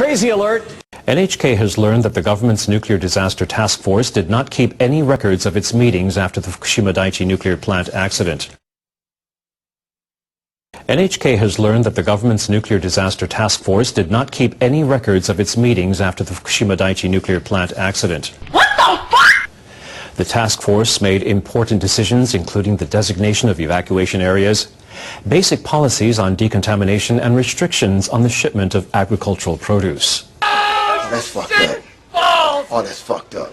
Crazy alert! NHK has learned that the government's nuclear disaster task force did not keep any records of its meetings after the Fukushima Daiichi nuclear plant accident. NHK has learned that the government's nuclear disaster task force did not keep any records of its meetings after the Fukushima Daiichi nuclear plant accident. What the fuck? The task force made important decisions, including the designation of evacuation areas, basic policies on decontamination, and restrictions on the shipment of agricultural produce. Oh, that's fucked up. Oh, that's fucked up.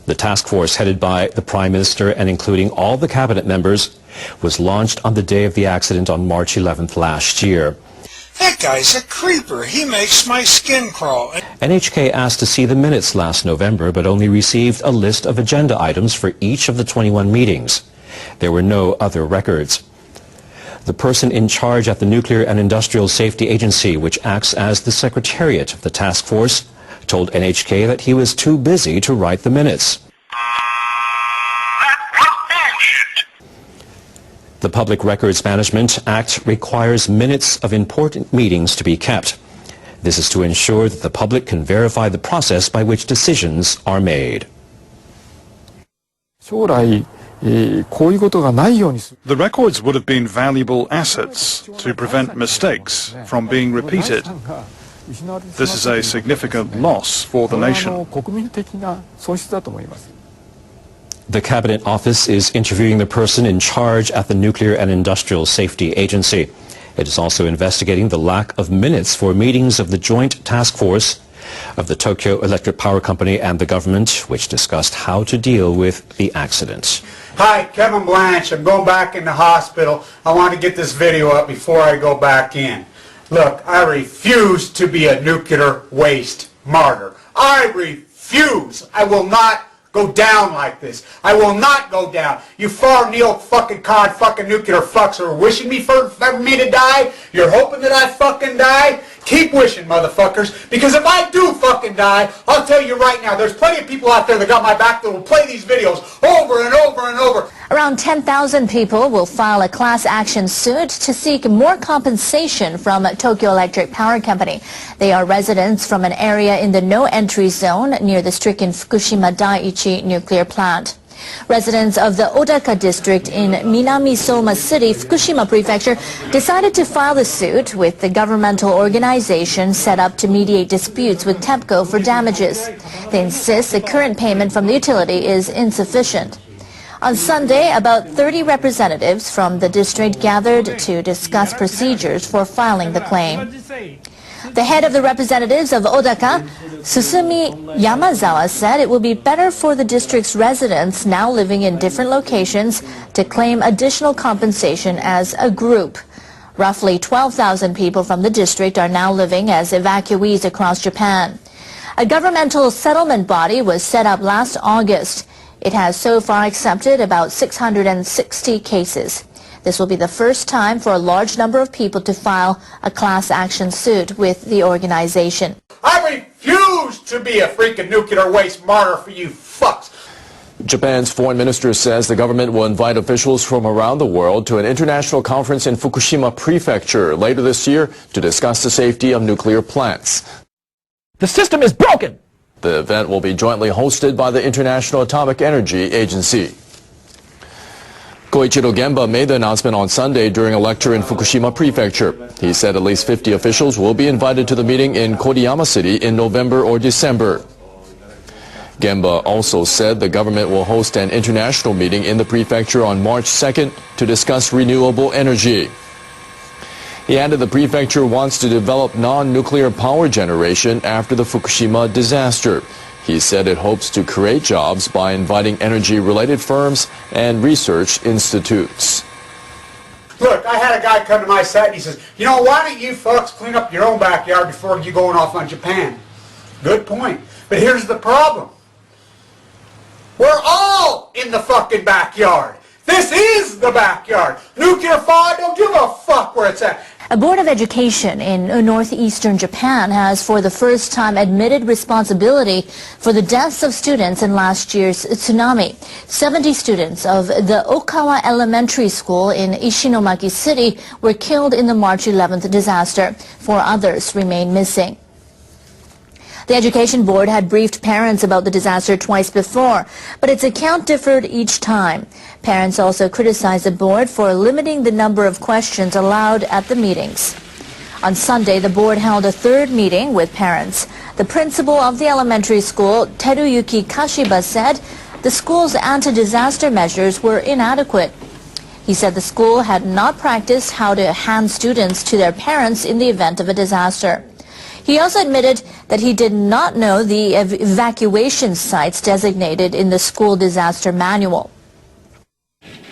The task force, headed by the Prime Minister and including all the cabinet members, was launched on the day of the accident on March 11th last year. That guy's a creeper. He makes my skin crawl. NHK asked to see the minutes last November, but only received a list of agenda items for each of the 21 meetings. There were no other records. The person in charge at the Nuclear and Industrial Safety Agency, which acts as the secretariat of the task force, told NHK that he was too busy to write the minutes. The Public Records Management Act requires minutes of important meetings to be kept. This is to ensure that the public can verify the process by which decisions are made. The records would have been valuable assets to prevent mistakes from being repeated. This is a significant loss for the nation. The Cabinet Office is interviewing the person in charge at the Nuclear and Industrial Safety Agency. It is also investigating the lack of minutes for meetings of the Joint Task Force of the Tokyo Electric Power Company and the government, which discussed how to deal with the accident. Hi, Kevin Blanche. I'm going back in the hospital. I want to get this video up before I go back in. Look, I refuse to be a nuclear waste martyr. I refuse. I will not go down like this. I will not go down. You far Neil fucking cod fucking nuclear fucks are wishing me for me to die. You're hoping that I fucking die. Keep wishing, motherfuckers. Because if I do fucking die, I'll tell you right now, there's plenty of people out there that got my back that will play these videos over and over and over. Around 10,000 people will file a class action suit to seek more compensation from Tokyo Electric Power Company. They are residents from an area in the no-entry zone near the stricken Fukushima Daiichi nuclear plant. Residents of the Odaka district in Minami-Soma City, Fukushima Prefecture, decided to file the suit with the governmental organization set up to mediate disputes with TEPCO for damages. They insist the current payment from the utility is insufficient. On Sunday, about 30 representatives from the district gathered to discuss procedures for filing the claim. The head of the representatives of Odaka, Susumi Yamazawa, said it will be better for the district's residents now living in different locations to claim additional compensation as a group. Roughly 12,000 people from the district are now living as evacuees across Japan. A governmental settlement body was set up last August. It has so far accepted about 660 cases. This will be the first time for a large number of people to file a class action suit with the organization. I refuse to be a freaking nuclear waste martyr for you fucks. Japan's foreign minister says the government will invite officials from around the world to an international conference in Fukushima Prefecture later this year to discuss the safety of nuclear plants. The system is broken! The event will be jointly hosted by the International Atomic Energy Agency. Koichiro Gemba made the announcement on Sunday during a lecture in Fukushima Prefecture. He said at least 50 officials will be invited to the meeting in Koriyama City in November or December. Gemba also said the government will host an international meeting in the prefecture on March 2nd to discuss renewable energy. He added the prefecture wants to develop non-nuclear power generation after the Fukushima disaster. He said it hopes to create jobs by inviting energy-related firms and research institutes. Look, I had a guy come to my site and he says, you know, why don't you fucks clean up your own backyard before you going off on Japan? Good point. But here's the problem. We're all in the fucking backyard. This is the backyard. Nuclear fire, don't give a fuck where it's at. A board of education in northeastern Japan has for the first time admitted responsibility for the deaths of students in last year's tsunami. 70 students of the Okawa Elementary School in Ishinomaki City were killed in the March 11th disaster. 4 others remain missing. The Education Board had briefed parents about the disaster twice before, but its account differed each time. Parents also criticized the board for limiting the number of questions allowed at the meetings. On Sunday, the board held a third meeting with parents. The principal of the elementary school, Teruyuki Kashiba, said the school's anti-disaster measures were inadequate. He said the school had not practiced how to hand students to their parents in the event of a disaster. He also admitted that he did not know the evacuation sites designated in the school disaster manual.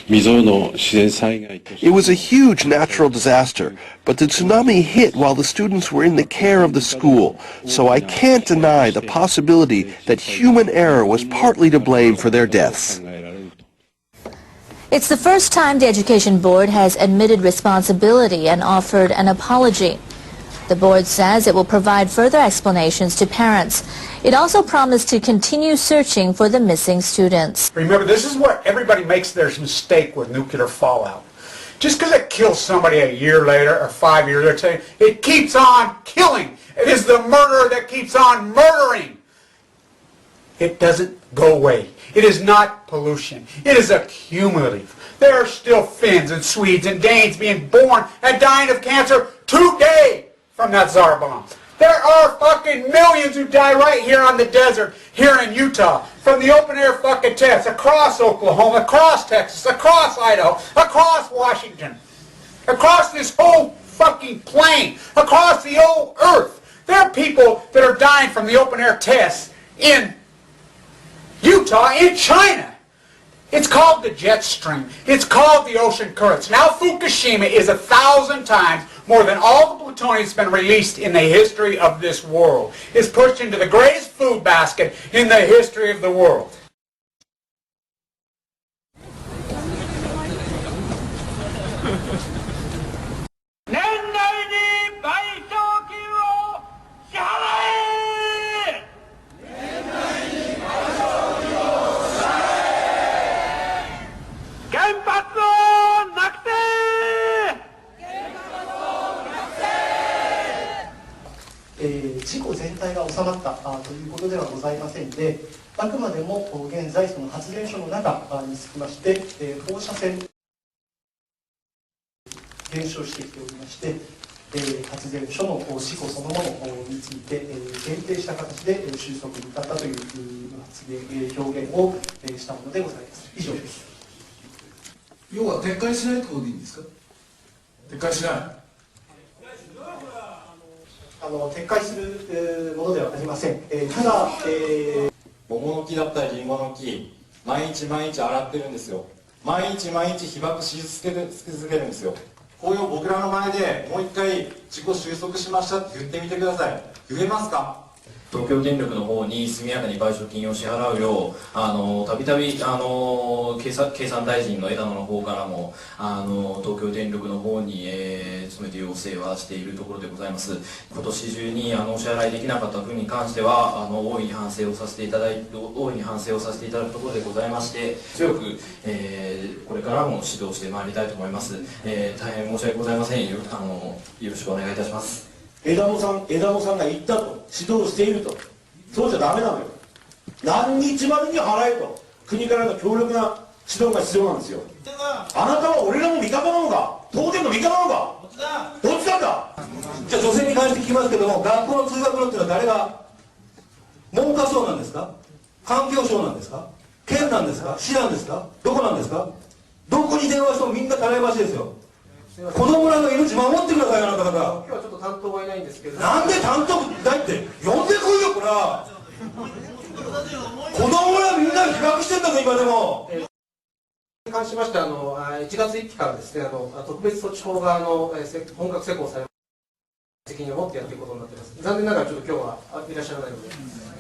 It was a huge natural disaster, but the tsunami hit while the students were in the care of the school, so I can't deny the possibility that human error was partly to blame for their deaths. It's the first time the Education Board has admitted responsibility and offered an apology. The board says it will provide further explanations to parents. It also promised to continue searching for the missing students. Remember, this is where everybody makes their mistake with nuclear fallout. Just because it kills somebody a year later or 5 years later, it keeps on killing. It is the murderer that keeps on murdering. It doesn't go away. It is not pollution. It is accumulative. There are still Finns and Swedes and Danes being born and dying of cancer today from that Tsar bomb. There are fucking millions who die right here on the desert, here in Utah, from the open air fucking tests, across Oklahoma, across Texas, across Idaho, across Washington, across this whole fucking plain, across the whole earth. There are people that are dying from the open air tests in Utah, in China. It's called the jet stream. It's called the ocean currents. Now Fukushima is 1,000 times more than all the plutonium that's been released in the history of this world. It's pushed into the greatest food basket in the history of the world.事故全体が収まったということではございませんで、あくまでも現在その発電所の中につきまして放射線減少してきておりまして、発電所の事故そのものについて限定した形で収束に至ったという発言表現をしたものでございます。以上です。要は撤回しないということでいいんですか？撤回しない。撤回するものではありません。ただ、桃の木だったりリンゴの木、毎日毎日洗ってるんですよ。毎日毎日被爆し続けるんですよ。こういう僕らの前でもう一回自己収束しましたって言ってみてください。言えますか？東京電力の方に速やかに賠償金を支払うようたびたび経産大臣の枝野の方からも東京電力の方に、努めて要請はしているところでございます。今年中にお支払いできなかった分に関しては大いに反省をさせていただくところでございまして、強く、これからも指導してまいりたいと思います。大変申し訳ございません。よろしくお願いいたします。枝野さんが言ったと、指導していると、そうじゃダメなのよ。何日までに払えと、国からの強力な指導が必要なんですよ。あなたは俺らの味方なのか、東電の味方なのか、どっちなんだ。じゃあ女性に関して聞きますけども、学校の通学路っていうのは誰が、文科省なんですか、環境省なんですか、県なんですか、市なんですか、どこなんですか。どこに電話してもみんなたらい橋ですよ。子供らの命守ってください。あなた方。今日はちょっと担当がいないんですけど。なんで担当だって呼んでこいよこら。子供らみんな被爆してんだぞ今でも。に関しまして1月1日からですね特別措置法が本格施行され責任を持ってやっていくことになっています。残念ながらちょっと今日はいらっしゃらないので。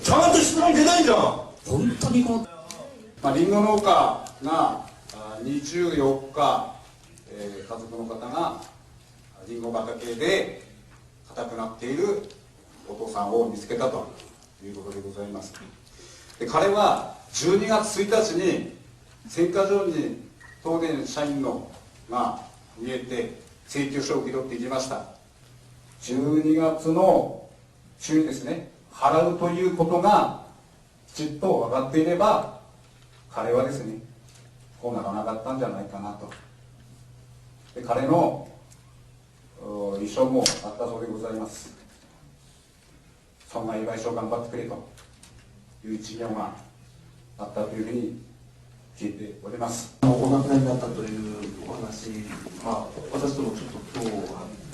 ちゃんと質問出ないじゃん。本当にこのリンゴ農家が24日、家族の方がリンゴ畑で硬くなっているお父さんを見つけたということでございます。で彼は12月1日に選果場に東電社員のが見えて請求書を受け取っていきました。12月の中にですね、払うということがきちっと分かっていれば彼はですね、こうならなかったんじゃないかなと。で彼の遺書もあったそうでございます。損害賠償頑張ってくれという一行があったというふうに聞いております。お亡くなりになったというお話、私どもちょっと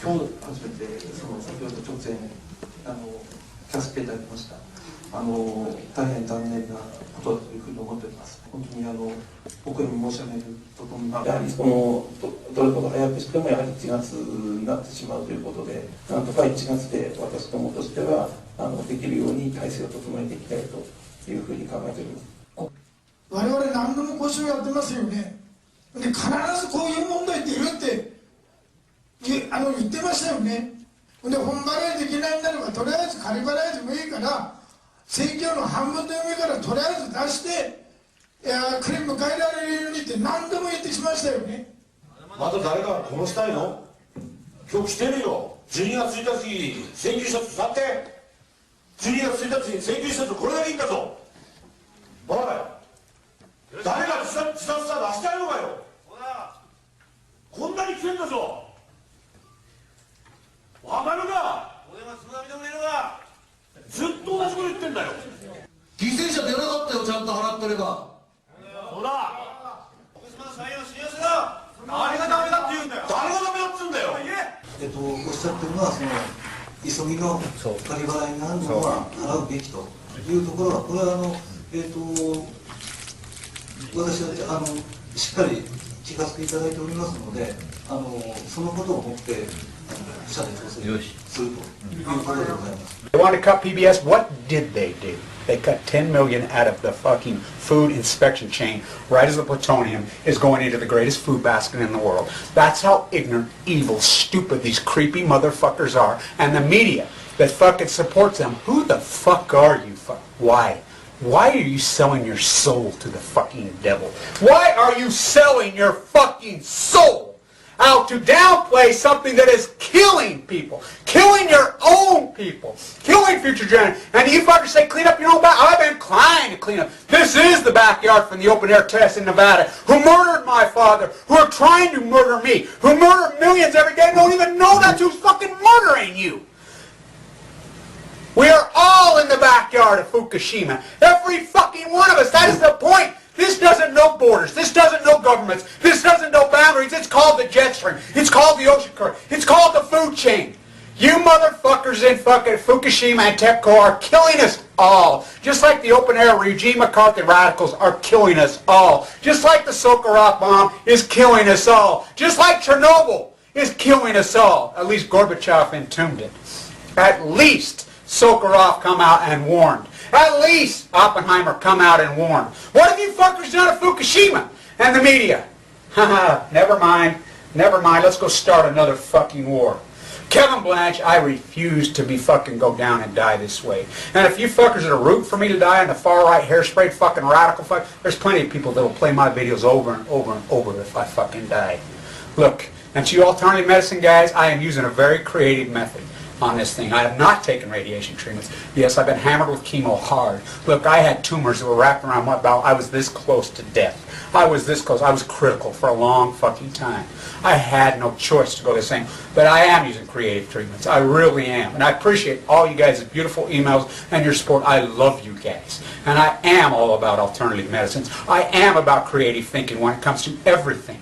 今日初めて先ほど直前聞かせていただきました。大変残念なことだというふうに思っております。本当に僕に申し上げるとともに、やはりどれほど早くしてもやはり1月になってしまうということで、なんとか1月で私どもとしてはできるように体制を整えていきたいというふうに考えております。我々何度も講習やってますよね。で必ずこういう問題出るって言ってましたよね。で本払いできないんならばとりあえず仮払いでもいいから請求の半分でもいいからとりあえず出してクレーム変えられるようにって何度も言ってしましたよね。また誰か殺したいの？今日来てるよ。12月1日に請求したとだって12月1日に請求したとこれだけいいんだぞ。おい誰が自殺したら出したいのかよ。こんなに来てんだぞ。わかるか。俺が津波でもねえのか。ずっと同じこと言ってんだよ。犠牲者出なかったよ、ちゃんと払ってれば。そうだ。福島の採用しやすだ。誰がダメだって言うんだよ。誰がダメだって言うんだよ。おっしゃってるのは急ぎの仮払いになるのは払うべきというところは、これは私はしっかり聞かせていただいておりますので、そのことをもって社で調整するということでございます。They want to cut PBS. What did they do? They cut 10 million out of the fucking food inspection chain right as the plutonium is going into the greatest food basket in the world. That's how ignorant, evil, stupid these creepy motherfuckers are. And the media that fucking supports them. Who the fuck are you? Why? Why are you selling your soul to the fucking devil? Why are you selling your fucking soul out to downplay something that is killing people, killing your own people, killing future generations? And you fuckers say clean up your own backyard. I've been trying to clean up. This is the backyard from the open air test in Nevada, who murdered my father, who are trying to murder me, who murder millions every day and don't even know that's who's fucking murdering you. We are all in the backyard of Fukushima. Every fucking one of us. That is the point. This doesn't know borders. This doesn't know governments. This doesn't know boundaries. It's called the jet stream. It's called the ocean current. It's called the food chain. You motherfuckers in fucking Fukushima and TEPCO are killing us all. Just like the open air Eugene McCarthy radicals are killing us all. Just like the Sakharov bomb is killing us all. Just like Chernobyl is killing us all. At least Gorbachev entombed it. At least Sakharov come out and warned. At least Oppenheimer come out and warned. What have you fuckers done at Fukushima and the media? Haha, never mind. Never mind. Let's go start another fucking war. Kevin Blanche, I refuse to be fucking go down and die this way. And if you fuckers are rooting for me to die in the far right hairsprayed fucking radical fuck, there's plenty of people that will play my videos over and over and over if I fucking die. Look, and to you alternative medicine guys, I am using a very creative method on this thing. I have not taken radiation treatments. Yes, I've been hammered with chemo hard. Look, I had tumors that were wrapped around my bowel. I was this close to death. I was this close. I was critical for a long fucking time. I had no choice to go this thing. But I am using creative treatments. I really am. And I appreciate all you guys' beautiful emails and your support. I love you guys. And I am all about alternative medicines. I am about creative thinking when it comes to everything.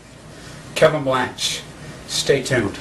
Kevin Blanche, stay tuned.